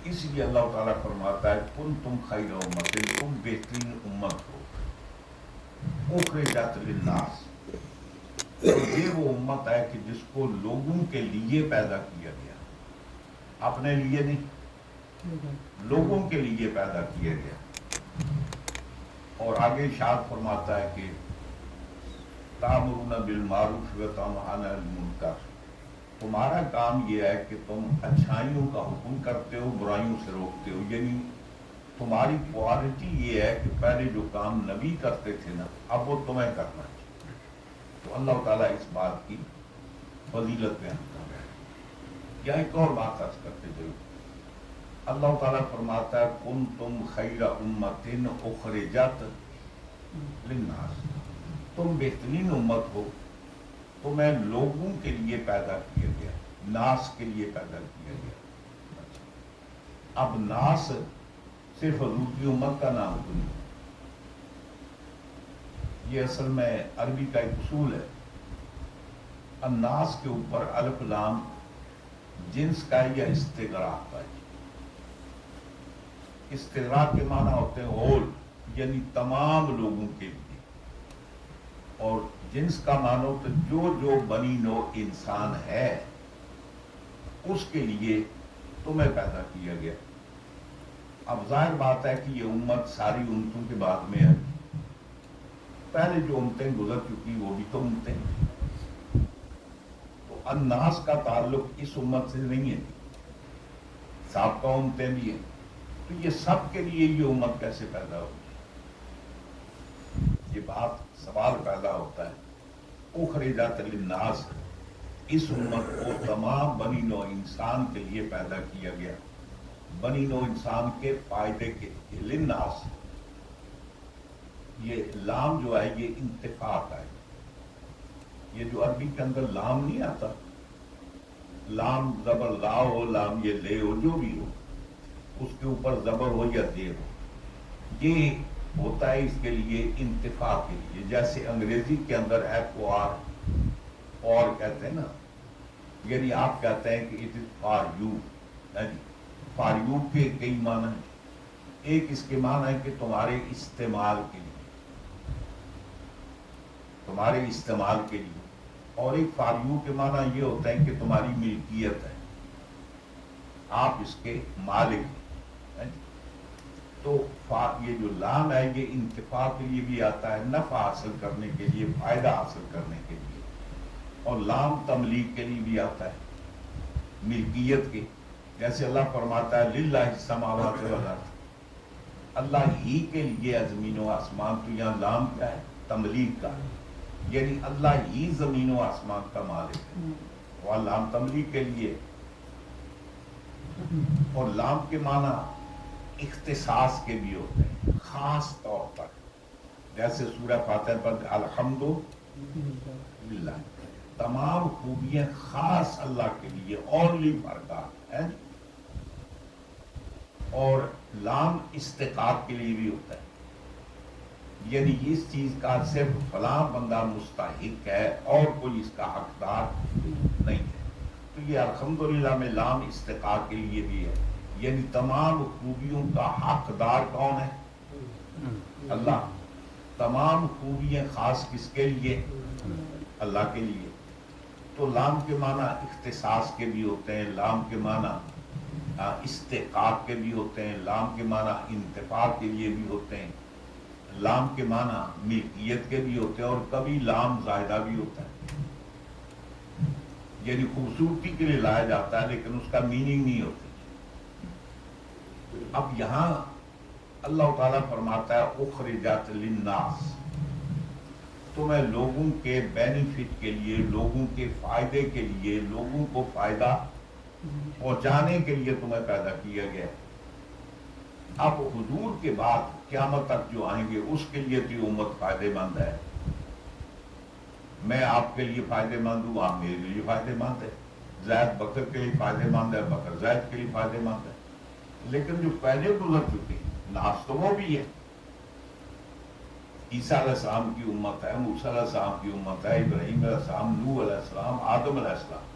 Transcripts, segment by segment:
اس لیے اللہ تعالیٰ فرماتا ہے کن تم خیر امت، تم بہترین امت ہو، اخرجت للناس، یہ وہ امت ہے کہ جس کو لوگوں کے لیے پیدا کیا گیا، اپنے لیے نہیں، لوگوں کے لیے پیدا کیا گیا۔ اور آگے ارشاد فرماتا ہے کہ تأمرون بالمعروف وتنہون عن المنکر، تمہارا کام یہ ہے کہ تم اچھائیوں کا حکم کرتے ہو، برائیوں سے روکتے ہو، یعنی تمہاری کوالٹی یہ ہے کہ پہلے جو کام نبی کرتے تھے نا، اب وہ تمہیں کرنا ہے۔ تو اللہ تعالیٰ اس بات کی فضیلت بیان کر رہے ہیں۔ یا ایک اور بات عرض کرتے جائیں، اللہ تعالیٰ فرماتا ہے کنتم خیر امت اخرجت للناس، تم بہترین امت ہو، تمہیں لوگوں کے لیے پیدا کیا گیا، ناس کے لیے پیدا کیا گیا۔ اب ناس صرف حضور کی امت کا نام تو نہیں، یہ اصل میں عربی کا ایک اصول ہے، الناس کے اوپر الف لام جنس کا یا استغراق کا ہے۔ استغراق کے معنی ہوتے ہیں all، یعنی تمام لوگوں کے لیے، اور جنس کا معنی ہوتا ہے جو بنی نوع انسان ہے اس کے لیے تمہیں پیدا کیا گیا۔ اب ظاہر بات ہے کہ یہ امت ساری امتوں کے بعد میں ہے، پہلے جو امتیں گزر چکی وہ بھی تو امتیں ہیں، تو الناس کا تعلق اس امت سے نہیں ہے، سابقہ امتیں بھی ہیں، تو یہ سب کے لیے یہ امت کیسے پیدا ہوگی؟ یہ بات سوال پیدا ہوتا ہے۔ اخرجت للناس، اس امت کو تمام بنی نوع انسان کے لیے پیدا کیا گیا، بنی نوع انسان کے فائدے کے لیے، للناس، یہ لام جو ہے یہ انتفاع کا ہے، یہ جو عربی کے اندر لام نہیں آتا، لام زبر لا ہو، لام یہ لے ہو، جو بھی ہو، اس کے اوپر زبر ہو یا دیر ہو، یہ ہوتا ہے اس کے لیے انتفاع کے لیے، جیسے انگریزی کے اندر ایف او آر، اور کہتے ہیں نا، یعنی آپ کہتے ہیں کہ it is for you, for you کے کئی معنی ہیں، ایک اس کے معنی ہے کہ تمہارے استعمال کے لیے، تمہارے استعمال کے لیے، اور ایک فار یو کے معنی یہ ہوتا ہے کہ تمہاری ملکیت ہے، آپ اس کے مالک ہیں۔ تو یہ جو لام ہے یہ انتفاع کے لیے بھی آتا ہے، نفع حاصل کرنے کے لیے، فائدہ حاصل کرنے کے لیے، اور لام تملیک کے لیے بھی آتا ہے، ملکیت کے، جیسے اللہ فرماتا ہے للہ السماوات والارض، اللہ ہی کے لیے زمین و آسمان، تو یہاں لام کیا ہے؟ تملیک کا، یعنی اللہ ہی زمین و آسمان کا مالک ہے، اور لام تملیک کے لیے، اور لام کے معنی اختصاص کے بھی ہوتے ہیں، خاص طور پر، جیسے سورہ فاتحہ پر الحمد للہ، تمام خوبیاں خاص اللہ کے لیے، اونلی فار گاڈ ہے، اور لام استحقاق کے لیے بھی ہوتا ہے، یعنی اس چیز کا صرف فلاں بندہ مستحق ہے اور کوئی اس کا حقدار نہیں ہے، تو یہ الحمدللہ میں لام استحقاق کے لیے بھی ہے، یعنی تمام خوبیوں کا حقدار کون ہے؟ اللہ، تمام خوبیاں خاص کس کے لیے؟ اللہ کے لیے۔ تو لام کے معنی اختصاص کے بھی ہوتے ہیں، لام کے معنی استحقاق کے بھی ہوتے ہیں، لام کے معنی انتفاع کے لیے بھی ہوتے ہیں، لام کے معنی ملکیت کے بھی ہوتے ہیں، اور کبھی لام زائدہ بھی ہوتا ہے، یعنی خوبصورتی کے لیے لایا جاتا ہے لیکن اس کا میننگ نہیں ہوتی۔ اب یہاں اللہ تعالیٰ فرماتا ہے اخرجت للناس، تمہیں لوگوں کے بینیفٹ کے لیے، لوگوں کے فائدے کے لیے، لوگوں کو فائدہ پہنچانے کے لیے تمہیں پیدا کیا گیا۔ اب حضور کے بعد قیامت تک جو آئیں گے اس کے لیے تو امت فائدے مند ہے، میں آپ کے لیے فائدے مند ہوں، آپ میرے لیے فائدے مند ہے، زید بکر کے لیے فائدے مند ہے، بکر زید کے لیے فائدے مند ہے، لیکن جو پہلے گزر چکے ناس تو وہ بھی ہے، عیسیٰ علیہ السلام کی امت ہے، موسیٰ علیہ السلام کی امت ہے، ابراہیم علیہ السلام، نوح علیہ السلام، آدم علیہ السلام،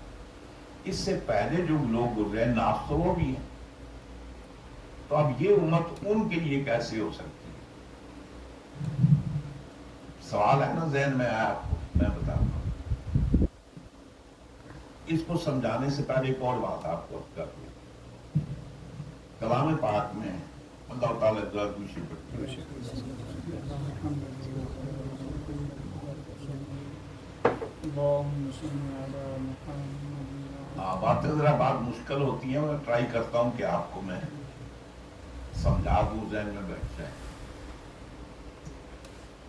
اس سے پہلے جو لوگ گزرے ناس تو وہ بھی ہیں، تو اب یہ امت ان کے لیے کیسے ہو سکتی ہے؟ سوال ہے نا ذہن میں آیا آپ کو؟ میں بتاتا ہوں. اس کو سمجھانے سے پہلے ایک اور بات آپ کو کر دوں. کلام پاک میں اللہ تعالیٰ باتیں ذرا بات مشکل ہوتی ہیں. میں ٹرائی کرتا ہوں کہ آپ کو میں سمجھا دوں، ذہن میں بیٹھ جائے.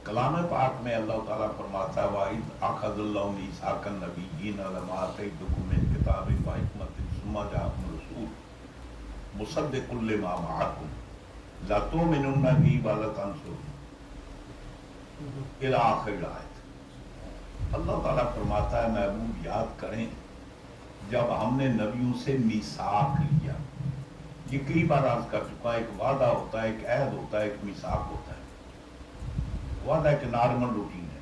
کلام پاک میں اللہ تعالیٰ فرماتا ہے وَإِذْ أَخَذَ اللَّهُ مِيثَاقَ النَّبِيِّينَ لَمَا آتَيْتُكُم مِّن كِتَابٍ وَحِكْمَةٍ ثُمَّ جَاءَكُمْ رَسُولٌ مُصَدِّقٌ لِّمَا مَعَكُمْ لَتُؤْمِنُنَّ بِهِ وَلَتَنصُرُنَّهُ إِلَى آخِرِ الآیت. اللہ تعالیٰ فرماتا ہے محبوب یاد کریں جب ہم نے نبیوں سے میثاق لیا. یہ کئی بار عرض کر چکا. ایک وعدہ ہوتا ہے، ایک عہد ہوتا ہے، ایک میثاق ہوتا ہے. وعدہ کہ نارمل روٹین ہے،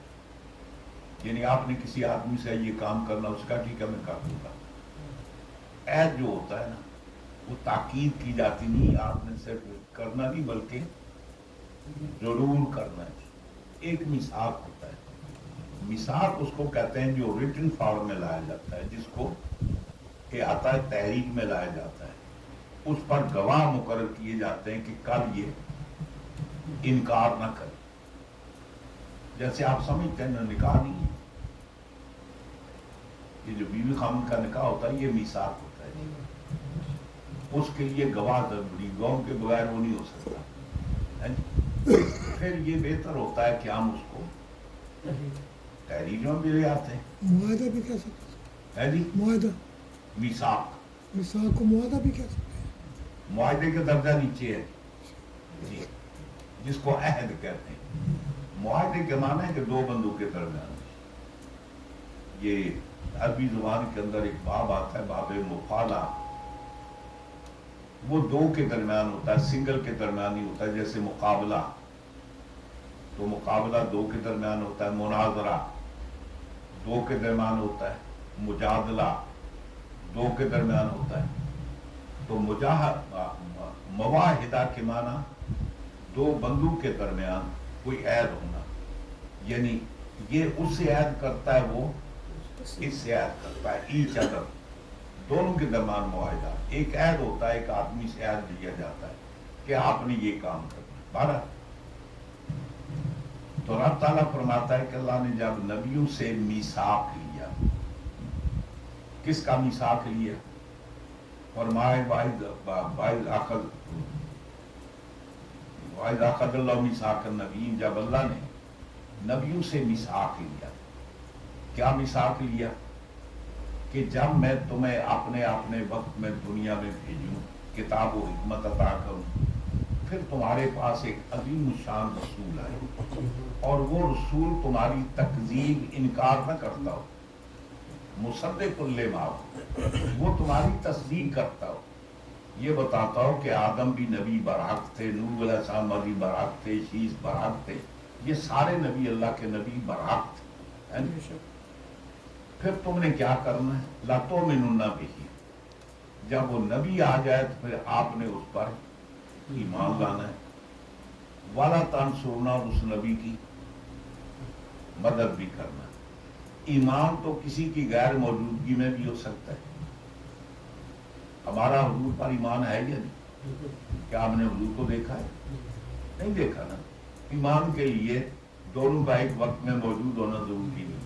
یعنی آپ نے کسی آدمی سے یہ کام کرنا، اس کا ٹھیک ہے میں کر دوں گا. عہد جو ہوتا ہے نا وہ تاکید کی جاتی نہیں، آپ نے صرف کرنا نہیں بلکہ ضرور کرنا ہے. ایک میثاق ہوتا ہے. میثاق اس کو کہتے ہیں جو ریٹن فارم میں لایا جاتا ہے، جس کو کہ آتا ہے تحریک میں لایا جاتا ہے. اس پر گواہ مقرر کیے جاتے ہیں کہ کل یہ انکار نہ کرے. جیسے آپ سمجھتے ہیں نا نکاح نہیں ہے، یہ جو بیوی خاوند کا نکاح ہوتا ہے یہ میثاق ہوتا ہے. اس کے لیے گواہ ضروری، گواہوں کے بغیر وہ نہیں ہو سکتا. پھر یہ بہتر ہوتا ہے کہ ہم اس کو تحریر میں بھی لے آتے ہیں. معاہدہ بھی کہہ سکتے ہے جی، ہیں. معاہدہ میثاق کو معاہدہ بھی کہہ سکتے ہیں. معاہدے کے درجہ نیچے ہے جی، جس کو عہد کہتے ہیں. معاہدے کے معنی ہے کہ دو بندوں کے درمیان. یہ عربی زبان کے اندر ایک باب آتا ہے، باب مفالہ. وہ دو کے درمیان ہوتا ہے، سنگل کے درمیان نہیں ہوتا ہے. جیسے مقابلہ، تو مقابلہ دو کے درمیان ہوتا ہے. مناظرہ دو کے درمیان ہوتا ہے. مجادلہ دو کے درمیان ہوتا ہے. تو مواحدہ کے معنی دو بندوں کے درمیان کوئی عہد ہونا، یعنی یہ اس سے عہد کرتا ہے، وہ اس سے عہد کرتا ہے. ایچ ادر، دونوں کے درمیان معاہدہ. ایک عہد ہوتا ہے، ایک آدمی سے عہد لیا جاتا ہے کہ آپ نے یہ کام کرنا. بارہ تو رب تعالیٰ فرماتا ہے کہ اللہ نے جب نبیوں سے میثاق لیا، کس کا میثاق لیا؟ فرمائے وَإِذْ أَخَذَ اللَّهُ مِيثَاقَ النَّبِيِّينَ، جب اللہ نے نبیوں سے میثاق لیا. کیا میثاق لیا؟ کہ جب میں تمہیں اپنے وقت میں دنیا میں بھیجوں، کتاب و حکمت عطا کروں، پھر تمہارے پاس ایک عظیم الشان رسول آئے اور وہ رسول تمہاری تکذیب، انکار نہ کرتا ہو. مصدق لما، وہ تمہاری تصدیق کرتا ہو، یہ بتاتا ہو کہ آدم بھی نبی برحق تھے، نوح علیہ السلام بھی برحق تھے، شیس برحق تھے. یہ سارے نبی اللہ کے نبی برحق تھے. پھر تم نے کیا کرنا ہے؟ لَتُؤْمِنُنَّ بِهِ، جب وہ نبی آ جائے تو پھر آپ نے اس پر ایمان لانا ہے. وَلَا تَنْصُرُونَ، اور اس نبی کی مدد بھی کرنا. ایمان تو کسی کی غیر موجودگی میں بھی ہو سکتا ہے. ہمارا حضور پر ایمان ہے یا نہیں؟ کیا ہم نے حضور کو دیکھا ہے؟ نہیں دیکھا نا. ایمان کے لیے دونوں کا ایک وقت میں موجود ہونا ضروری نہیں.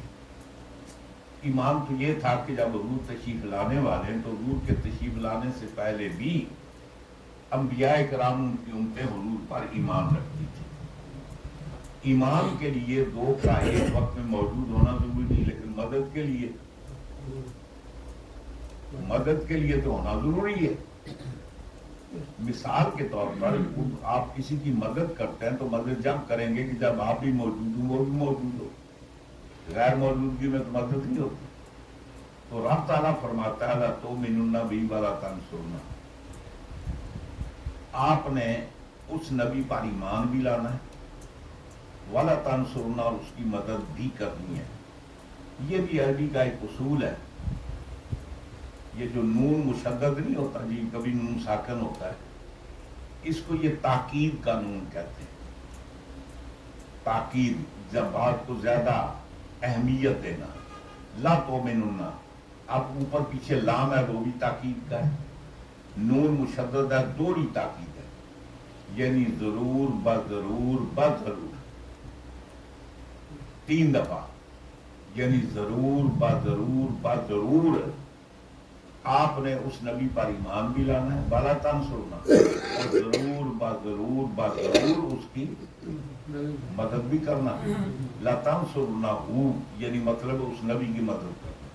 ایمان تو یہ تھا کہ جب حضور تشریف لانے والے ہیں تو حضور کے تشریف لانے سے پہلے بھی انبیاء کرام ان کی امتیں حضور پر ایمان رکھتی تھی. ایمان کے لیے دو کا ایک وقت میں موجود ہونا ضروری نہیں، لیکن مدد کے لیے تو ہونا ضروری ہے. مثال کے طور پر آپ کسی کی مدد کرتے ہیں تو مدد جب کریں گے کہ جب آپ بھی موجود ہوں، وہ بھی موجود ہو. غیر موجودگی میں تو مدد نہیں ہوتی. تو رب تعالیٰ فرماتا ہے لَتُؤْمِنُنَّ بِهِ وَلَا تَنْصُرُونَهُ، آپ نے اس نبی پر ایمان بھی لانا ہے، وَلَا تَنْصُرُونَهُ، اور اس کی مدد بھی کرنی ہے. یہ بھی عربی کا ایک اصول ہے. یہ جو نون مشدد نہیں ہوتا جی، کبھی نون ساکن ہوتا ہے، اس کو یہ تاکید کا نون کہتے ہیں. تاکید، جب بات کو زیادہ اہمیت دینا. لا تؤمنن، اب اوپر پیچھے لام ہے وہ بھی تاکید کا ہے، نون مشدد ہے دوہری تاکید ہے، یعنی ضرور بضرور بضرور 3 دفعہ، یعنی ضرور بضرور بضرور آپ نے اس نبی پر ایمان بھی لانا ہے، بالا تنصرنا، اور ضرور بضرور بضرور اس کی مدد بھی کرنا ہے. لا تنصرنہ، یعنی مطلب اس نبی کی مدد کرنا.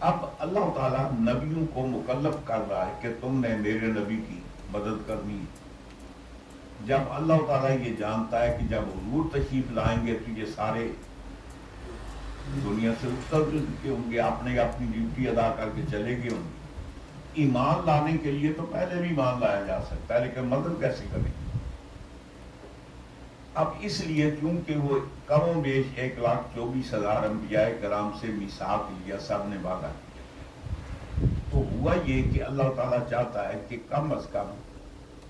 اب اللہ تعالیٰ نبیوں کو مکلف کر رہا ہے کہ تم نے میرے نبی کی مدد کرنی ہے. جب اللہ تعالیٰ یہ جانتا ہے کہ جب حضور تشریف لائیں گے تو یہ سارے دنیا سے اتر چکے ہوں گے، آپ نے اپنی ڈیوٹی ادا کر کے چلے گئے ہوں گے. ایمان لانے کے لیے تو پہلے بھی ایمان لایا جا سکتا ہے، لیکن مدد کیسے کریں؟ اب اس لیے کیونکہ وہ کم و بیش 1,24,000 انبیاء کرام سے میثاق لیا، سب نے وعدہ کیا، تو ہوا یہ کہ اللہ تعالیٰ چاہتا ہے کہ کم از کم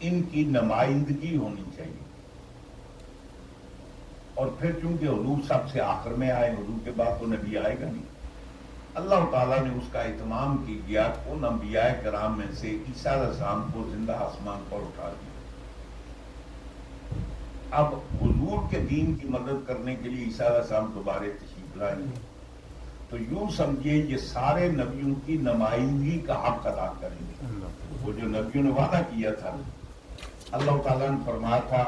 ان کی نمائندگی ہونی چاہیے. اور پھر چونکہ حضور سب سے آخر میں آئے، حضور کے بعد تو نبی آئے گا نہیں، اللہ تعالیٰ نے اس کا اہتمام کیا، ان انبیاء کرام میں سے عیسیٰ علیہ السلام کو زندہ آسمان پر اٹھا دیا. اب حضور کے دین کی مدد کرنے کے لیے عیسیٰ علیہ السلام دوبارہ تشریف لائیں گے، تو یوں سمجھیے یہ سارے نبیوں کی نمائندگی کا حق ادا کریں گے. وہ جو نبیوں نے وعدہ کیا تھا، اللہ تعالیٰ نے فرمایا تھا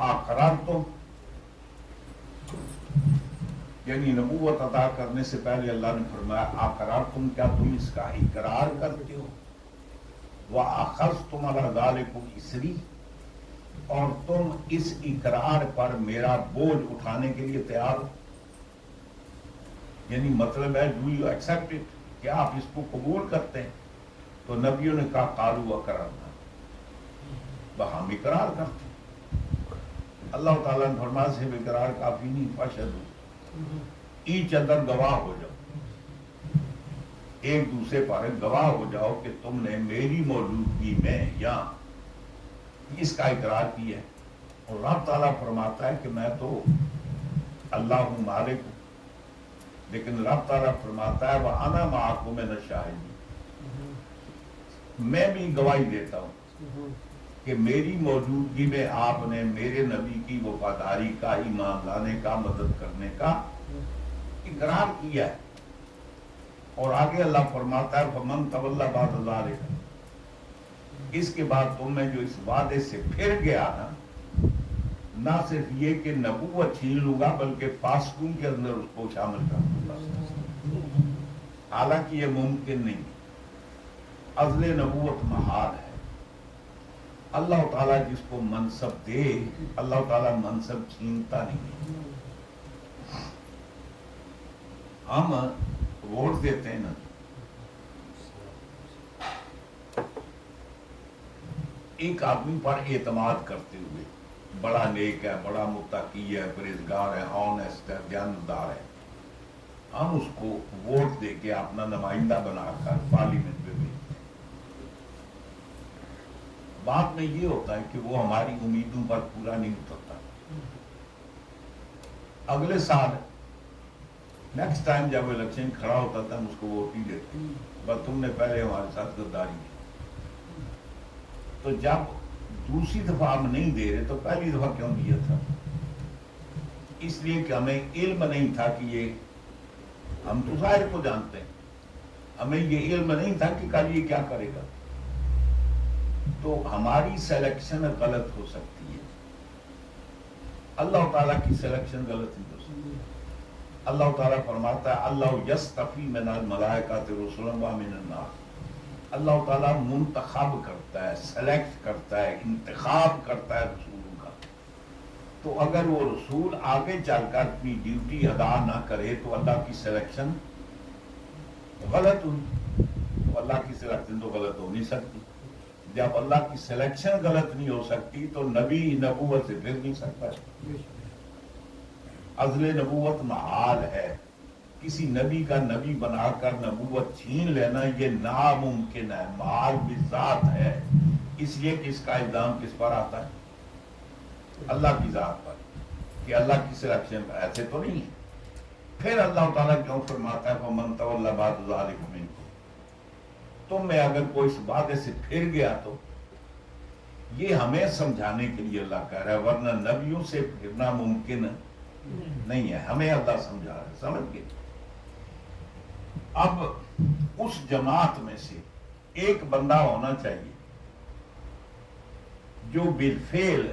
اقررتم، یعنی نبوت عطا کرنے سے پہلے اللہ نے فرمایا اقررتم، کیا تم اس کا اقرار کرتے ہو؟ وَأَخَذْتُمْ عَلَىٰ ذَلِكُمْ إِصْرِي، اور تم اس اقرار پر میرا بوجھ اٹھانے کے لیے تیار ہو. یعنی مطلب ہے ڈو یو ایکسپٹ اٹ، کیا آپ اس کو قبول کرتے ہیں؟ تو نبیوں نے کہا قالوا اقررنا، ہم اقرار کرتے ہیں. اللہ تعالیٰ نے فرمایا سے اقرار کافی نہیں، فاشہدوا، ایچ ادر گواہ ہو جاؤ، ایک دوسرے پر گواہ ہو جاؤ کہ تم نے میری موجودگی میں یہاں اس کا اقرار کیا ہے. اور رب تعالیٰ فرماتا ہے کہ میں تو اللہ ہوں، مالک ہوں، لیکن رب تعالیٰ فرماتا ہے وَأَنَا مَعَكُمْ مِنَ الشَّاهِدِينَ، میں بھی گواہی دیتا ہوں کہ میری موجودگی میں آپ نے میرے نبی کی وفاداری کا، ایمان لانے کا، مدد کرنے کا اقرار کیا ہے. اور آگے اللہ فرماتا ہے فَمَن تَوَلَّىٰ بَعْدَ ذَلِكَ، اس کے بعد تم میں جو اس وعدے سے پھر گیا نا، نہ صرف یہ کہ نبوت چھین لوں گا بلکہ فاسقوں کے اندر اس کو شامل کر دوں گا. حالانکہ یہ ممکن نہیں، عزل نبوت محال ہے. اللہ تعالیٰ جس کو منصب دے، اللہ تعالیٰ منصب چھینتا نہیں. ہم ووٹ دیتے ہیں نا، ایک آدمی پر اعتماد کرتے ہوئے، بڑا نیک ہے، بڑا متقی ہے، پرہیزگار ہے، آنیسٹ ہے، دیانتدار ہے، ہم اس کو ووٹ دے کے اپنا نمائندہ بنا کر پارلیمنٹ میں بھیجتے ہیں. بات میں یہ ہوتا ہے کہ وہ ہماری امیدوں پر پورا نہیں اترتا. اگلے سال نیکسٹ ٹائم جب الیکشن کھڑا ہوتا تھا ہم اس کو ووٹ نہیں دیتے، بس تم نے پہلے ہمارے ساتھ غداری کی. تو جب دوسری دفعہ ہم نہیں دے رہے تو پہلی دفعہ کیوں دیا تھا؟ اس لیے کہ ہمیں علم نہیں تھا کہ یہ، ہم تو ظاہر کو جانتے ہیں، ہمیں یہ علم نہیں تھا کہ کل یہ کیا کرے گا. تو ہماری سلیکشن غلط ہو سکتی ہے، اللہ تعالیٰ کی سلیکشن غلط نہیں ہو سکتی. اللہ تعالیٰ فرماتا ہے اللہ یصطفی من الملائکۃ رسلا ومن الناس، اللہ تعالیٰ منتخب کرتا ہے، سلیکٹ کرتا ہے، انتخاب کرتا ہے رسولوں کا. تو اگر وہ رسول آگے چل کر اپنی ڈیوٹی ادا نہ کرے تو اللہ کی سلیکشن غلط ہوئی. تو اللہ کی سلیکشن تو غلط ہو نہیں سکتی. جب اللہ کی سلیکشن غلط نہیں ہو سکتی تو نبی نبوت سے پھر نہیں سکتا. عزل نبوت محال ہے. کسی نبی کا نبی بنا کر نبوت چھین لینا یہ ناممکن ہے، محال بذات ہے. اس لیے کہ اس کا الزام کس پر آتا ہے؟ اللہ کی ذات پر، کہ اللہ کی سلیکشن ایسے تو نہیں ہے۔ پھر اللہ تعالیٰ کیوں فرماتا ہے فَمَن تَوَلَّىٰ بَعْدَ ذَٰلِكَ مِنكُمْ، تم میں اگر کوئی اس وعدے سے پھر گیا تو یہ ہمیں سمجھانے کے لیے اللہ کہہ رہا ہے، ورنہ نبیوں سے پھرنا ممکن نہیں ہے، ہمیں اللہ سمجھا رہا ہے، سمجھ گئے؟ اب اس جماعت میں سے ایک بندہ ہونا چاہیے جو بالفعل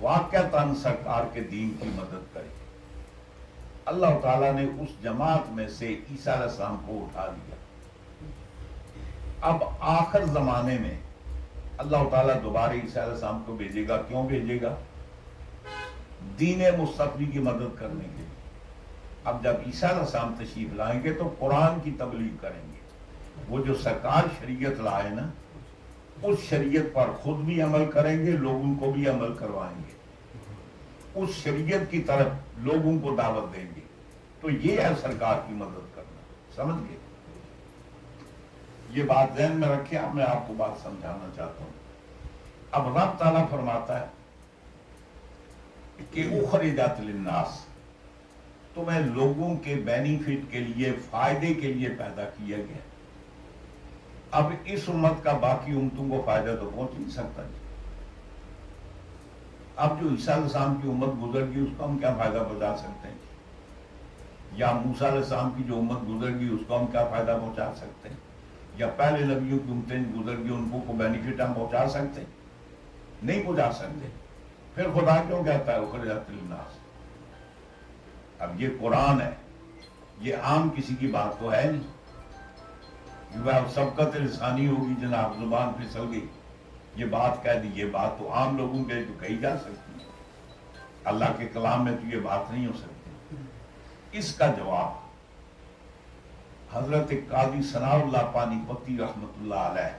واقعتاً سرکار کے دین کی مدد کرے۔ اللہ تعالیٰ نے اس جماعت میں سے عیسیٰ علیہ السلام کو اٹھا لیا۔ اب آخر زمانے میں اللہ تعالیٰ دوبارہ عیسیٰ علیہ السلام کو بھیجے گا۔ کیوں بھیجے گا؟ دین مصطفی کی مدد کرنے کے لیے۔ اب جب عیسیٰ علیہ السلام تشریف لائیں گے تو قرآن کی تبلیغ کریں گے۔ وہ جو سرکار شریعت لائے نا، اس شریعت پر خود بھی عمل کریں گے، لوگوں کو بھی عمل کروائیں گے، اس شریعت کی طرف لوگوں کو دعوت دیں گے۔ تو یہ ہے سرکار کی مدد کرنا، سمجھ گئے؟ یہ بات ذہن میں رکھیں، اب میں آپ کو بات سمجھانا چاہتا ہوں۔ اب رب تعالیٰ فرماتا ہے کہ اخرجت للناس، تمہیں لوگوں کے بینیفٹ کے لیے، فائدے کے لیے پیدا کیا گیا۔ اب اس امت کا باقی امتوں کو فائدہ تو پہنچ نہیں سکتا۔ اب جو عیسیٰ علیہ السلام کی امت گزر گئی، اس کو ہم کیا فائدہ پہنچا سکتے ہیں؟ یا موسیٰ علیہ السلام کی جو امت گزر گئی، اس کو ہم کیا فائدہ پہنچا سکتے ہیں؟ یا پہلے نبیوں کی امتیں گزر گئی، ان کو بینیفٹ ہم پہنچا سکتے ہیں؟ نہیں پہنچا سکتے۔ پھر خدا کیوں کہتا ہے اخرجت للناس؟ اب یہ قرآن ہے، یہ عام کسی کی بات تو ہے نہیں۔ سبقت لسانی ہوگی، جناب زبان پھسل گئی، یہ بات کہہ دی، یہ بات تو عام لوگوں کے تو کہی جا سکتی ہے، اللہ کے کلام میں تو یہ بات نہیں ہو سکتی۔ اس کا جواب حضرت قاضی ثناء اللہ پانی پتی رحمت اللہ علیہ،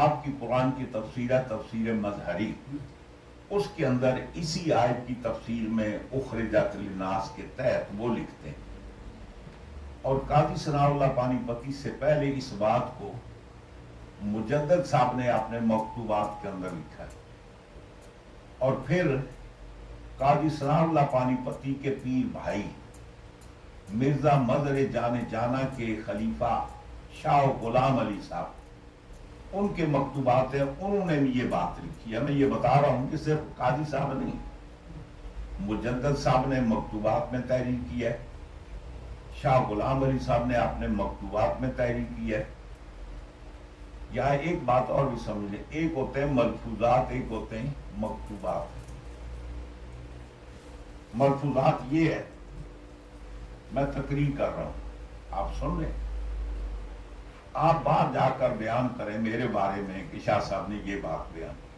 آپ کی قرآن کی تفسیر ہے تفسیر مظہری، اس کے اندر اسی آیت کی تفسیر میں اخرجت للناس کے تحت وہ لکھتے ہیں، اور قاضی ثناء اللہ پانی پتی سے پہلے اس بات کو مجدد صاحب نے اپنے مکتوبات کے اندر لکھا ہے، اور پھر قاضی ثناء اللہ پانی پتی کے پیر بھائی مرزا مظہر جانا کے خلیفہ شاہ غلام علی صاحب، ان کے مکتوبات ہیں، انہوں نے بھی یہ بات لکھی ہے۔ میں یہ بتا رہا ہوں کہ صرف قاضی صاحب نہیں، مجدد صاحب نے مکتوبات میں تحریر کی ہے، شاہ غلام علی صاحب نے اپنے مکتوبات میں تحریر کی ہے۔ یہاں ایک بات اور بھی سمجھ لیں، ایک ہوتے ہیں ملفوظات، ایک ہوتے ہیں مکتوبات۔ ملفوظات یہ ہے، میں تقریر کر رہا ہوں، آپ سن لیں، آپ باہر جا کر بیان کریں میرے بارے میں کہ شاہ صاحب نے یہ بات بیان کی،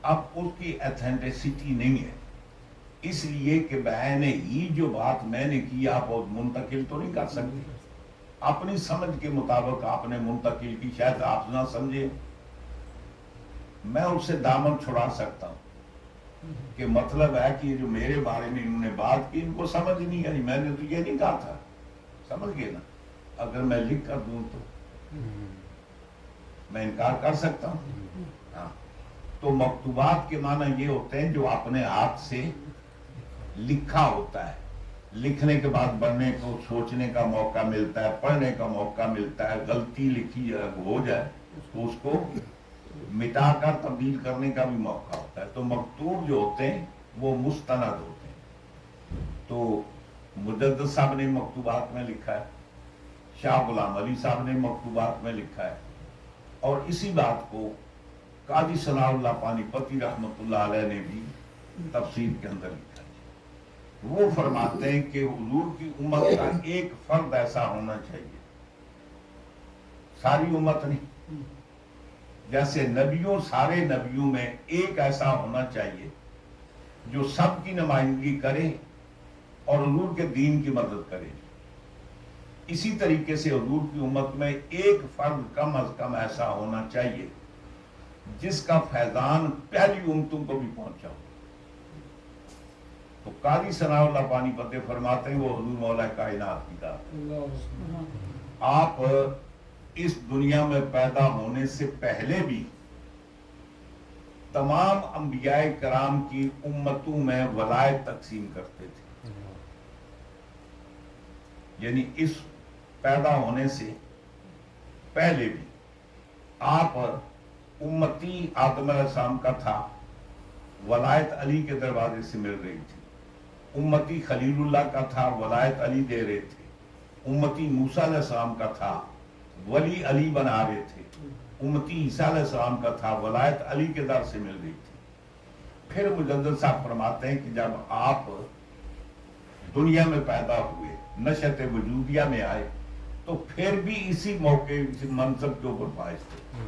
اب اس کی ایتھینٹسٹی نہیں ہے، اس لیے کہ بعین ہی جو بات میں نے کی آپ منتقل تو نہیں کر سکتے، اپنی سمجھ کے مطابق آپ نے منتقل کی، شاید آپ نہ سمجھے، میں اس سے دامن چھڑا سکتا ہوں کہ مطلب ہے کہ جو میرے بارے میں انہوں نے بات کی ان کو سمجھ نہیں آئی، میں نے تو یہ نہیں کہا تھا، سمجھ گئے نا؟ اگر میں لکھ کر دوں تو میں انکار کر سکتا ہوں؟ ہاں، تو مکتوبات کے معنی یہ ہوتے ہیں جو اپنے ہاتھ سے لکھا ہوتا ہے، لکھنے کے بعد پڑھنے کو سوچنے کا موقع ملتا ہے، پڑھنے کا موقع ملتا ہے، غلطی لکھی ہو جائے تو اس کو مٹا کر تبدیل کرنے کا بھی موقع ہوتا ہے۔ تو مکتوب جو ہوتے ہیں وہ مستند ہوتے ہیں۔ تو مجدد صاحب نے مکتوبات میں لکھا ہے، شاہ غلام علی صاحب نے مکتوبات میں لکھا ہے، اور اسی بات کو قاضی ثناء اللہ پانی پتی رحمت اللہ علیہ نے بھی تفسیر کے اندر لکھا ہے۔ وہ فرماتے ہیں کہ حضور کی امت کا ایک فرد ایسا ہونا چاہیے، ساری امت نہیں، جیسے نبیوں، سارے نبیوں میں ایک ایسا ہونا چاہیے جو سب کی نمائندگی کرے اور حضور کے دین کی مدد کرے۔ اسی طریقے سے حضور کی امت میں ایک فرد کم از کم ایسا ہونا چاہیے جس کا فیضان پہلی امتوں کو بھی پہنچا ہو۔ تو قاضی ثناء اللہ پانی پتے فرماتے ہیں وہ حضور مولا کائنات کی ذات ہے۔ آپ اس دنیا میں پیدا ہونے سے پہلے بھی تمام انبیاء کرام کی امتوں میں ولایت تقسیم کرتے تھے. یعنی اس پیدا ہونے سے پہلے بھی آپ امتی آدم علیہ السلام کا تھا، ولایت علی کے دروازے سے مل رہی تھی. امتی خلیل اللہ کا تھا، ولایت علی دے رہے تھے. امتی موسیٰ علیہ السلام کا تھا، ولی علی بنا رہے تھے. امتی عیسیٰ علیہ السلام کا تھا، ولایت علی کے در سے مل رہی تھی. پھر مجدد صاحب فرماتے ہیں کہ جب آپ دنیا میں پیدا ہوئے، نشأت وجودیہ میں آئے، تو پھر بھی اسی موقع اسی منصب کے اوپر فائز تھے.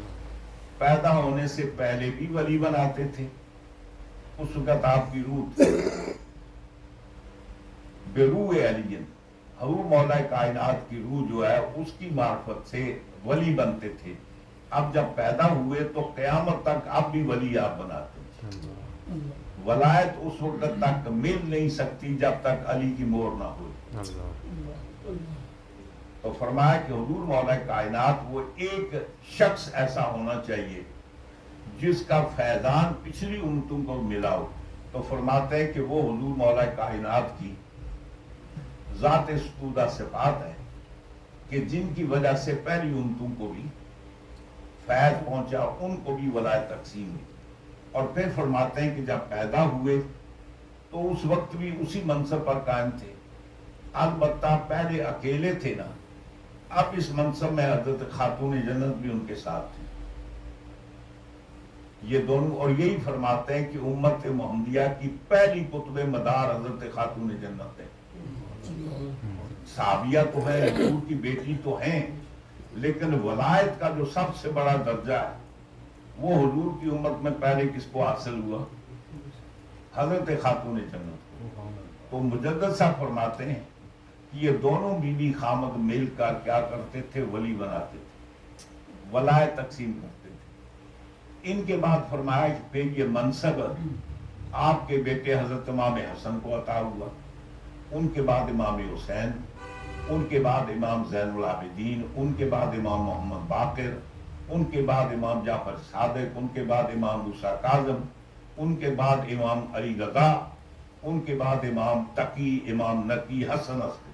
پیدا ہونے سے پہلے بھی ولی بناتے تھے. اس وقت آپ کی روح تھی بروح علی، حضور مولا کائنات کی روح جو ہے اس کی معرفت سے ولی بنتے تھے. اب جب پیدا ہوئے تو قیامت تک اب بھی ولی آپ بناتے تھے. ولایت اس وقت تک مل نہیں سکتی جب تک علی کی مہر نہ ہوئی. تو فرمایا کہ حضور مولا کائنات وہ ایک شخص ایسا ہونا چاہیے جس کا فیضان پچھلی امتوں کو ملا ہو. تو فرماتے ہیں کہ وہ حضور مولا کائنات کی ذات ستودہ صفات ہے کہ جن کی وجہ سے پہلی امتوں کو بھی فیض پہنچا، ان کو بھی ولایت تقسیم ہوئی. اور پھر فرماتے ہیں کہ جب پیدا ہوئے تو اس وقت بھی اسی منصب پر قائم تھے. البتہ پہلے اکیلے تھے نا، اب اس منصب میں حضرت خاتون جنت بھی ان کے ساتھ تھی. یہ دونوں، اور یہی فرماتے ہیں کہ امت محمدیہ کی پہلی قطب مدار حضرت خاتون جنت ہے. صحابیہ تو ہے، حضور کی بیٹی تو ہیں، لیکن ولایت کا جو سب سے بڑا درجہ ہے وہ حضور کی امت میں پہلے کس کو حاصل ہوا؟ حضرت خاتون جنت کو. تو مجدد صاحب فرماتے ہیں کہ یہ دونوں بیوی خامد مل کر کیا کرتے تھے؟ ولی بناتے تھے، ولایت تقسیم کرتے تھے. ان کے بعد فرمایا کہ پھر یہ منصب آپ کے بیٹے حضرت امام حسن کو عطا ہوا، ان کے بعد امام حسین، ان کے بعد امام زین العابدین، ان کے بعد امام محمد باقر، ان کے بعد امام جعفر صادق، ان کے بعد امام موسیٰ کاظم، ان کے بعد امام علی رضا، ان کے بعد امام تقی، امام نقی، حسن عسکری.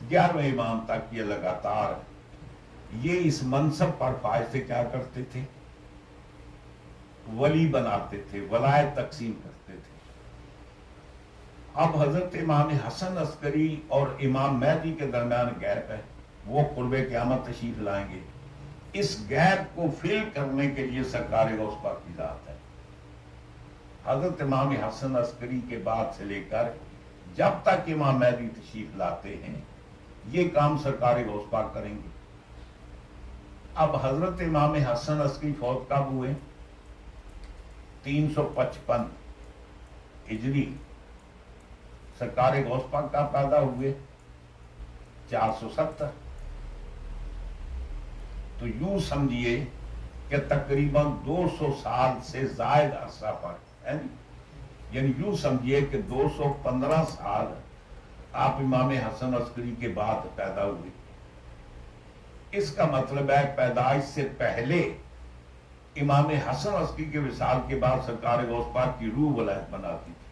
11ویں امام تک یہ لگاتار یہ اس منصب پر فائز سے کیا کرتے تھے؟ ولی بناتے تھے، ولایت تقسیم کرتے تھے. اب حضرت امام حسن عسکری اور امام مہدی کے درمیان گیپ ہے، وہ قرب قیامت تشریف لائیں گے. اس گیپ کو فل کرنے کے لیے سرکار غوث پاک کی ذات ہے. حضرت امام حسن عسکری کے بعد سے لے کر جب تک امام مہدی تشریف لاتے ہیں یہ کام سرکار غوث پاک کریں گے. اب حضرت امام حسن عسکری فوت کب ہوئے؟ 355 ہجری. سرکار غوث پاک کا پیدا ہوئے 470. تو یوں سمجھیے کہ تقریباً 200 سال سے زائد عرصہ پر ہے، یعنی یوں سمجھیے کہ 215 سال آپ امام حسن عسکری کے بعد پیدا ہوئے. اس کا مطلب ہے پیدائش سے پہلے امام حسن عسکری کے وصال کے بعد سرکار غوث پاک کی روح ولایت بناتی تھی.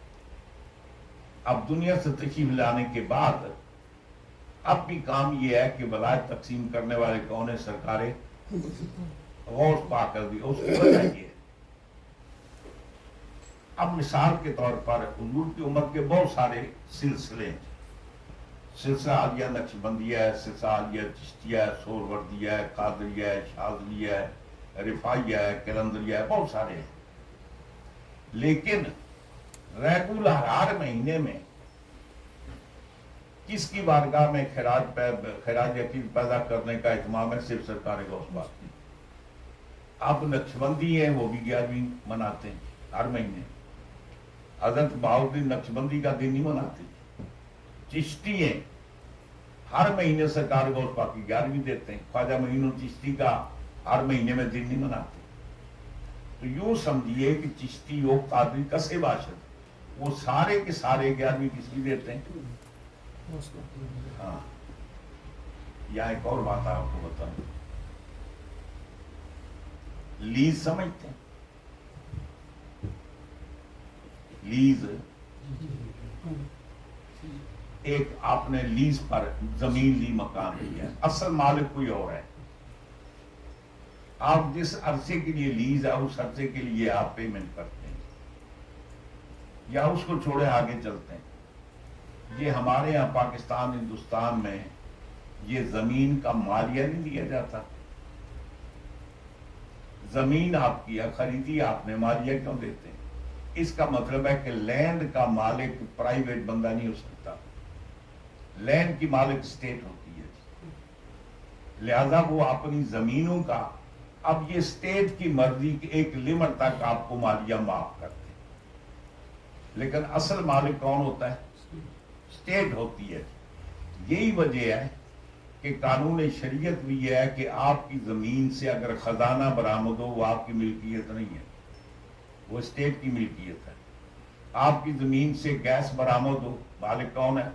اب دنیا سے تشریف لانے کے بعد اب بھی کام یہ ہے کہ ولایت تقسیم کرنے والے کون ہیں؟ سرکار غوث پاک کر دی. اس کی وجہ یہ ہے، اب مثال کے طور پر حضور کی امت کے بہت سارے سلسلے ہیں. سلسلہ عالیہ نقشبندیہ ہے، سلسلہ عالیہ چشتیہ ہے، سہروردیہ ہے، قادریہ ہے، شاذلیہ ہے، رفاعیہ ہے، قلندریہ ہے، بہت سارے ہیں. لیکن ریگولر ہر مہینے میں کس کی بارگاہ میں خراج عقید پیدا کرنے کا اہتمام ہے؟ صرف سرکار غوث پاک کی. اب نقشبندی ہیں وہ بھی 11ویں مناتے ہیں ہر مہینے. حضرت بہاؤالدین نقشبندی کا دن نہیں مناتے. چشتی ہیں ہر مہینے سرکار غوث پاک کی 11ویں دیتے ہیں. خواجہ معین الچشتی کا ہر مہینے میں دن نہیں مناتے. تو یوں سمجھیے کہ چشتی ہو، قادری، کسے باشد، وہ سارے کے سارے 11ویں کس کی دیتے ہیں؟ ہاں، یا ایک اور بات آپ کو بتاؤں، لیز سمجھتے ہیں؟ لیز ایک آپ نے لیز پر زمین لی، مکان لیا، اصل مالک کوئی اور ہے، آپ جس عرصے کے لیے لیز ہے اس عرصے کے لیے آپ پیمنٹ کرتے ہیں یا اس کو چھوڑے آگے چلتے ہیں۔ یہ ہمارے یہاں پاکستان ہندوستان میں یہ زمین کا مالیہ نہیں دیا جاتا، زمین آپ کی ہے، خریدی آپ نے، مالیہ کیوں دیتے ہیں؟ اس کا مطلب ہے کہ لینڈ کا مالک پرائیویٹ بندہ نہیں ہو سکتا، لینڈ کی مالک اسٹیٹ ہوتی ہے، لہذا وہ اپنی زمینوں کا، اب یہ اسٹیٹ کی مرضی کی ایک لمٹ تک آپ کو مالیہ معاف کرتے ہیں، لیکن اصل مالک کون ہوتا ہے؟ اسٹیٹ ہوتی ہے۔ یہی وجہ ہے کہ قانون شریعت بھی یہ ہے کہ آپ کی زمین سے اگر خزانہ برآمد ہو وہ آپ کی ملکیت نہیں ہے، وہ اسٹیٹ کی ملکیت ہے۔ آپ کی زمین سے گیس برآمد ہو، مالک کون ہے؟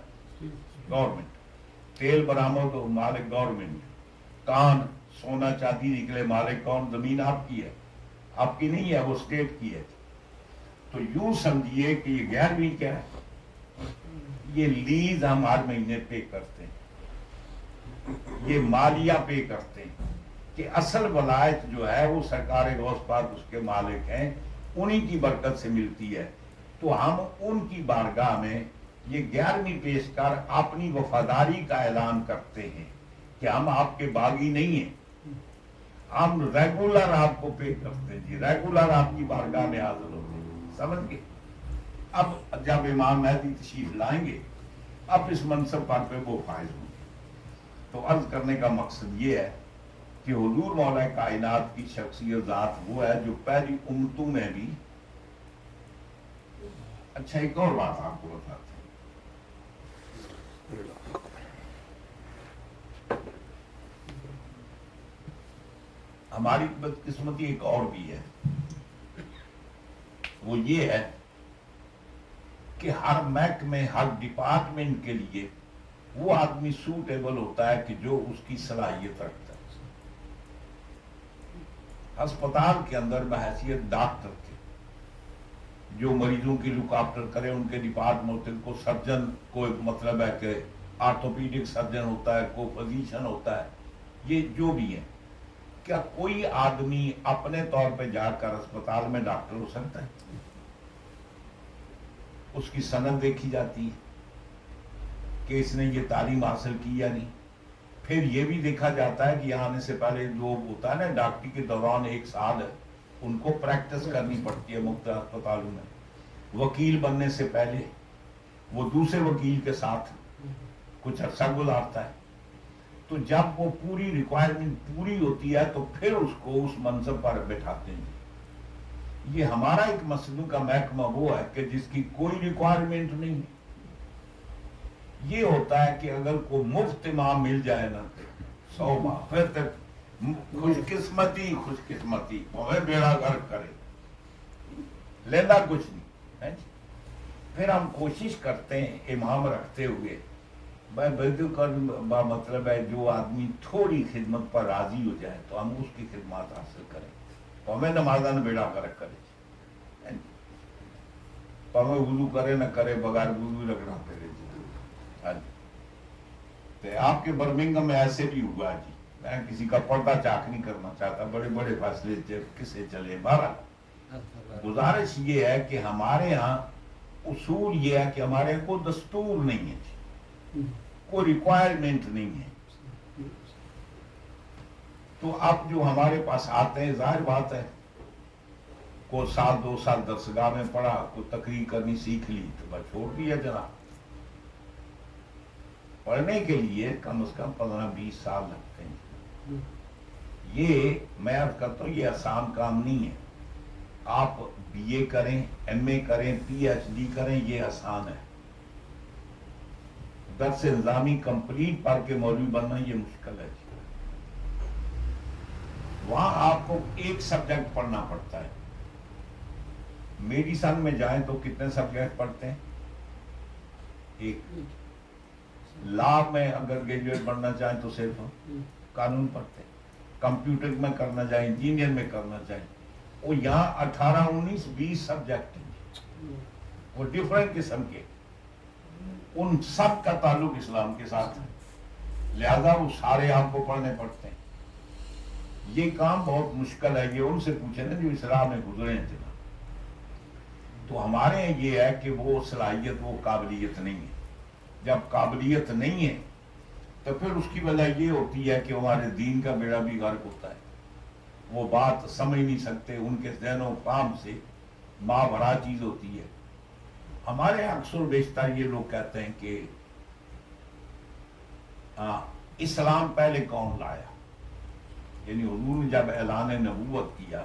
گورنمنٹ۔ تیل برآمد ہو، مالک گورنمنٹ۔ کان سونا چاندی نکلے، مالک کون؟ زمین آپ کی ہے، آپ کی نہیں ہے، وہ اسٹیٹ کی ہے۔ تو یوں سمجھیے کہ یہ 11ویں کیا ہے؟ یہ لیز ہم ہر مہینے پے کرتے ہیں، یہ مالیہ پے کرتے ہیں کہ اصل ولایت جو ہے وہ سرکار غوث پاک اس کے مالک ہیں، انہی کی برکت سے ملتی ہے۔ تو ہم ان کی بارگاہ میں یہ 11ویں پیش کر اپنی وفاداری کا اعلان کرتے ہیں کہ ہم آپ کے باغی نہیں ہیں، ہم ریگولر آپ کو پے کرتے ہیں، جی ریگولر آپ کی بارگاہ میں حاضر ہوتے ہیں، سمجھ گئے؟ اب جب امام مہدی تشریف لائیں گے اب اس منصب پر پہ وہ فائز ہوں گے۔ تو عرض کرنے کا مقصد یہ ہے کہ حضور مولا کائنات کی شخصیت ذات وہ ہے جو پہلی امتوں میں بھی، اچھا ایک اور بات آپ کو بتاتے ہیں، ہماری بدقسمتی ایک اور بھی ہے، وہ یہ ہے کہ ہر محکمے، ہر ڈپارٹمنٹ کے لیے وہ آدمی سوٹیبل ہوتا ہے کہ جو اس کی صلاحیت رکھتا ہے۔ ہسپتال کے اندر بحیثیت ڈاکٹر کے جو مریضوں کی لک آفٹر کرے، ان کے ڈپارٹمنٹ کو سرجن، کوئی مطلب ہے کہ آرتھوپیڈک سرجن ہوتا ہے، کوئی فزیشن ہوتا ہے، یہ جو بھی ہے، کیا کوئی آدمی اپنے طور پہ جا کر اسپتال میں ڈاکٹر ہو سکتا ہے؟ اس کی سند دیکھی جاتی ہے کہ اس نے یہ تعلیم حاصل کی یا نہیں، پھر یہ بھی دیکھا جاتا ہے کہ یہاں آنے سے پہلے جو ہوتا ہے نا ڈاکٹری کے دوران 1 سال ہے، ان کو پریکٹس کرنی پڑتی ہے مختلف اسپتالوں میں، وکیل بننے سے پہلے وہ دوسرے وکیل کے ساتھ کچھ عرصہ گزارتا ہے، تو جب وہ پوری ریکوائرمنٹ پوری ہوتی ہے تو پھر اس کو اس منصب پر بٹھاتے ہیں۔ یہ ہمارا ایک مسلوں کا محکمہ وہ ہے کہ جس کی کوئی ریکوائرمنٹ نہیں، یہ ہوتا ہے کہ اگر کوئی مفت امام مل جائے نا 100 ماہ، پھر تک خوش قسمتی ہمیں بیڑا غرق کرے، لینا کچھ نہیں ہے جی۔ پھر ہم کوشش کرتے ہیں امام رکھتے ہوئے، مطلب ہے جو آدمی تھوڑی خدمت پر راضی ہو جائے تو ہم اس کی خدمات حاصل کریں، تو ہمیں نمازہ نہ بیڑا غرق کرے، ہمیں وضو کرے نہ کرے، بغیر وضو رکھنا پھرے جی۔ آپ کے برمنگھم میں ایسے بھی ہوا جی، میں کسی کا پردہ چاک نہیں کرنا چاہتا، بڑے بڑے فیصلے کسے چلے، بہرحال گزارش یہ ہے کہ ہمارے ہاں اصول یہ ہے کہ ہمارے کو دستور نہیں ہے جی، کوئی ریکوائرمنٹ نہیں ہے، تو اب جو ہمارے پاس آتے ہیں ظاہر بات ہے کوئی 1 2 سال درسگاہ میں پڑھا، کوئی تقریر کرنی سیکھ لی تو بس چھوڑ دیا جناب۔ پڑھنے کے لیے کم از کم 15-20 سال لگتے ہیں، یہ میں عرض کرتا ہوں یہ آسان کام نہیں ہے۔ آپ BA کریں، MA کریں، PhD کریں، یہ آسان ہے، درس نظامی کمپلیٹ پڑھ کے مولوی بننا یہ مشکل ہے جی۔ وہاں آپ کو ایک سبجیکٹ پڑھنا پڑتا ہے، میڈیسن میں جائیں تو کتنے سبجیکٹ پڑھتے ہیں؟ ایک۔ لا میں اگر گریجویٹ بننا چاہیں تو صرف قانون پڑھتے ہیں، کمپیوٹر میں کرنا چاہیں، انجینئر میں کرنا چاہیں، وہ یہاں 18 19 20 سبجیکٹ ہیں، وہ ڈیفرنٹ قسم کے، ان سب کا تعلق اسلام کے ساتھ ہے، لہذا وہ سارے آپ کو پڑھنے پڑتے ہیں۔ یہ کام بہت مشکل ہے، یہ ان سے پوچھیں نا جو اس راہ میں گزرے ہیں جناب۔ تو ہمارے یہ ہے کہ وہ صلاحیت، وہ قابلیت نہیں ہے۔ جب قابلیت نہیں ہے تو پھر اس کی وجہ یہ ہوتی ہے کہ ہمارے دین کا بیڑا بھی غرق ہوتا ہے، وہ بات سمجھ نہیں سکتے، ان کے ذہن و فہم سے ماورا چیز ہوتی ہے۔ ہمارے اکثر بیشتر یہ لوگ کہتے ہیں کہ اسلام پہلے کون لایا، یعنی حضور نے جب اعلان نبوت کیا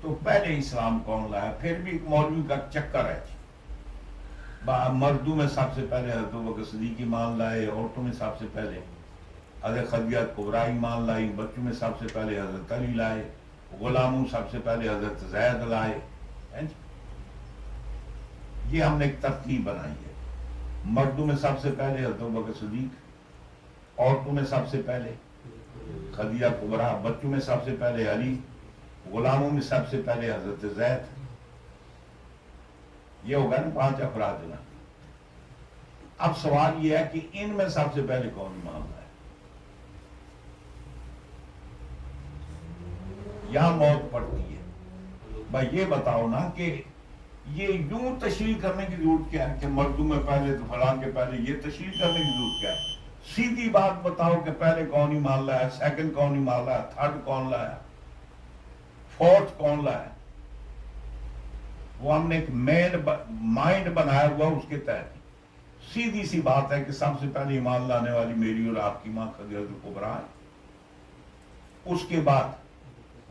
تو پہلے اسلام کون لایا؟ پھر بھی ایک مولوی کا چکر ہے، مردوں میں سب سے پہلے حضرت ابوبکر صدیق ایمان لائے، عورتوں میں سب سے پہلے حضرت خدیجہ کبریٰ ایمان لائی، بچوں میں سب سے پہلے حضرت علی لائے، غلاموں سب سے پہلے حضرت زید لائے۔ یہ ہم نے ایک ترتیب بنائی ہے، مردوں میں سب سے پہلے حضرت ابوبکر صدیق، عورتوں میں سب سے پہلے خدیجہ کبریٰ، بچوں میں سب سے پہلے علی، غلاموں میں سب سے پہلے حضرت زید۔ یہ ہوگا نا 5 افراد نا۔ اب سوال یہ ہے کہ ان میں سب سے پہلے کون ایمان لائے؟ یہاں موت پڑتی ہے۔ بھائی یہ بتاؤ نا کہ یہ یوں تشریح کرنے کی ضرورت کیا ہے کہ مردوں میں پہلے تو فلاں کے پہلے، یہ تشریح کرنے کی ضرورت کیا ہے؟ سیدھی بات بتاؤ کہ پہلے کون ایمان لایا، سیکنڈ کون ایمان لایا، تھرڈ کون لایا، فورتھ کون لایا؟ وہ ہم نے ایک مائنڈ بنایا ہوا اس کے تحت۔ سیدھی سی بات ہے کہ سب سے پہلے ایمان لانے والی میری اور آپ کی ماں خدیجہ کبریٰ ہے، اس کے بعد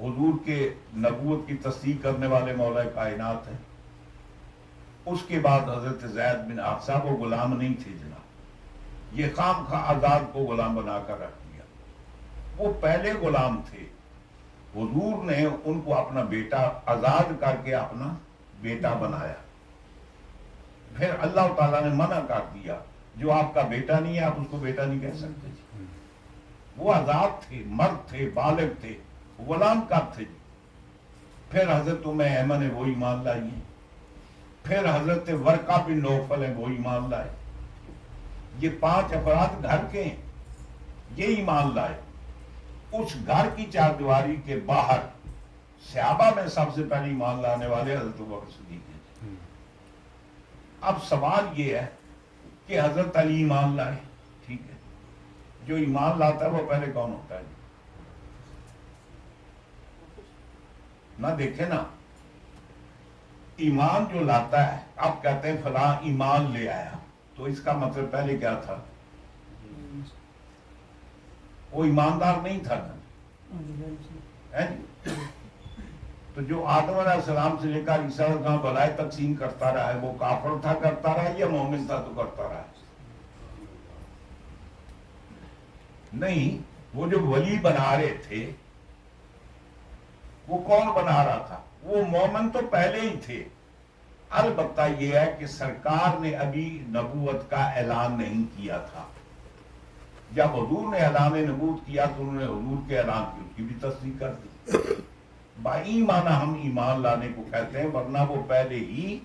حضور کے نبوت کی تصدیق کرنے والے مولا کائنات ہیں، اس کے بعد حضرت زید بن حارثہ، وہ غلام نہیں تھے جناب، یہ خام خواہ آزاد کو غلام بنا کر رکھ دیا، وہ پہلے غلام تھے، حضور نے ان کو اپنا بیٹا آزاد کر کے اپنا بیٹا بنایا، پھر اللہ تعالیٰ نے منع کر دیا، جو آپ کا بیٹا نہیں ہے آپ اس کو بیٹا نہیں کہہ سکتے جی۔ وہ آزاد تھے، مرد تھے، بالغ تھے، غلام کب تھے جی؟ پھر حضرت ام ایمن ہے وہ ایمان لائی ہیں، پھر حضرت ورقہ بن نوفل ہے وہ ایمان لائے، یہ 5 افراد گھر کے ہیں، یہ ایمان لائے۔ اس گھر کی چاردیواری کے باہر صحابہ میں سب سے پہلے ایمان لانے والے حضرت ابوبکر صدیق ہیں۔ اب سوال یہ ہے کہ حضرت علی ایمان لائے، ٹھیک ہے، جو ایمان لاتا ہے وہ پہلے کون ہوتا ہے؟ نہ دیکھیں نا، ایمان جو لاتا ہے، اب کہتے ہیں فلاں ایمان لے آیا، تو اس کا مطلب پہلے کیا تھا؟ وہ ایماندار نہیں تھا نا، تو جو آدم علیہ السلام سے لے کر عیسیٰ علیہ السلام بلائے تقسیم کرتا رہا ہے، وہ کافر تھا کرتا رہا ہے یا مومن تھا تو کرتا رہا ہے؟ نہیں، وہ جو ولی بنا رہے تھے وہ کون بنا رہا تھا؟ وہ مومن تو پہلے ہی تھے، البتہ یہ ہے کہ سرکار نے ابھی نبوت کا اعلان نہیں کیا تھا۔ جب حضور نے اعلان نبوت کیا تو انہوں نے حضور کے اعلان کی اس کی بھی تصدیق کر دی۔ بایمان ہم ایمان لانے کو کہتے ہیں، ورنہ وہ پہلے ہی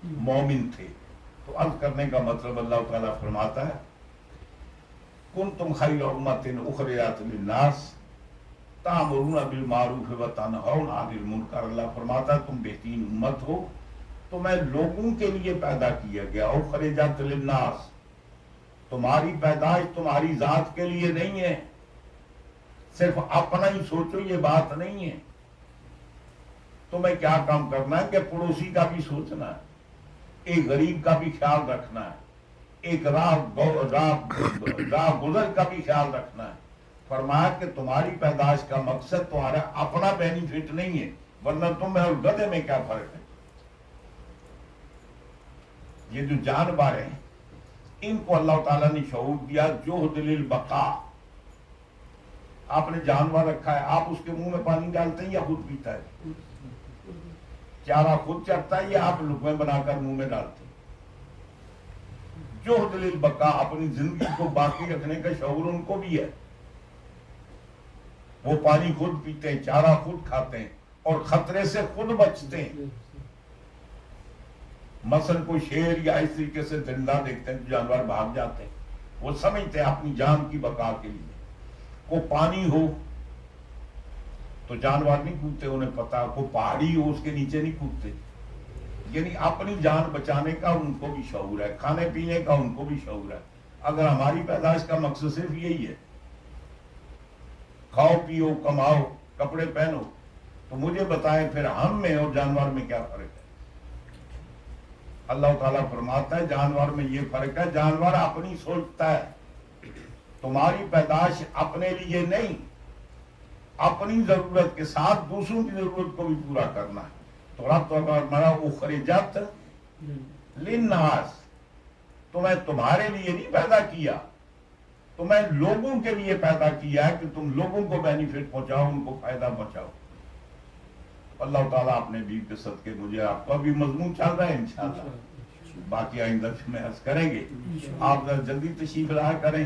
مومن تھے۔ تو عرض کرنے کا مطلب اللہ تعالیٰ فرماتا ہے کنتم خیر امۃ اخرجت للناس تأمرون بالمعروف وتنہون عن المنکر۔ اللہ فرماتا ہے تم بہترین امت ہو، تمہیں لوگوں کے لیے پیدا کیا گیا، اخرجت للناس، تمہاری پیدائش تمہاری ذات کے لیے نہیں ہے، صرف اپنا ہی سوچو یہ بات نہیں ہے، تمہیں کیا کام کرنا ہے کہ پڑوسی کا بھی سوچنا ہے، ایک غریب کا بھی خیال رکھنا ہے، ایک راہ گزر کا بھی خیال رکھنا ہے۔ فرمایا کہ تمہاری پیدائش کا مقصد تمہارا اپنا بینیفٹ نہیں ہے، ورنہ تمہیں اور گدھے میں کیا فرق ہے؟ یہ جو جانور ہیں ان کو اللہ تعالیٰ نے شعور دیا، جوہد للبقاء۔ آپ نے جانور رکھا ہے، آپ اس کے منہ میں پانی ڈالتے ہیں یا خود پیتا ہے؟ چارہ خود چرتا ہے یا آپ لقمے بنا کر منہ میں ڈالتے ہیں؟ جہد للبقاء، اپنی زندگی کو باقی رکھنے کا شعور ان کو بھی ہے. وہ پانی خود پیتے ہیں، چارہ خود کھاتے ہیں اور خطرے سے خود بچتے ہیں. مثلا کوئی شیر یا اس طریقے سے زندہ دیکھتے ہیں تو جانور بھاگ جاتے ہیں. وہ سمجھتے ہیں اپنی جان کی بقا کے لیے. کو پانی ہو تو جانور نہیں کودتے، انہیں پتا. کو پہاڑی ہو اس کے نیچے نہیں کودتے. یعنی اپنی جان بچانے کا ان کو بھی شعور ہے، کھانے پینے کا ان کو بھی شعور ہے. اگر ہماری پیدائش کا مقصد صرف یہی ہے کھاؤ پیو کماؤ کپڑے پہنو، تو مجھے بتائیں پھر ہم میں اور جانور میں کیا فرق ہے؟ اللہ تعالیٰ فرماتا ہے جانور میں یہ فرق ہے، جانور اپنی سوچتا ہے. تمہاری پیدائش اپنے لیے نہیں، اپنی ضرورت کے ساتھ دوسروں کی ضرورت کو بھی پورا کرنا ہے. تو رب فرمایا اخرجت للناس، تمہیں تمہارے لیے نہیں پیدا کیا، تمہیں لوگوں کے لیے پیدا کیا ہے کہ تم لوگوں کو بینیفٹ پہنچاؤ، ان کو فائدہ پہنچاؤ. اللہ تعالیٰ اپنے بیو کے صدقے مجھے آپ کا بھی مضمون چل رہا ہے انشاءاللہ. باقی آئندہ میں عرض کریں گے. آپ ذرا جلدی تشریف لایا کریں.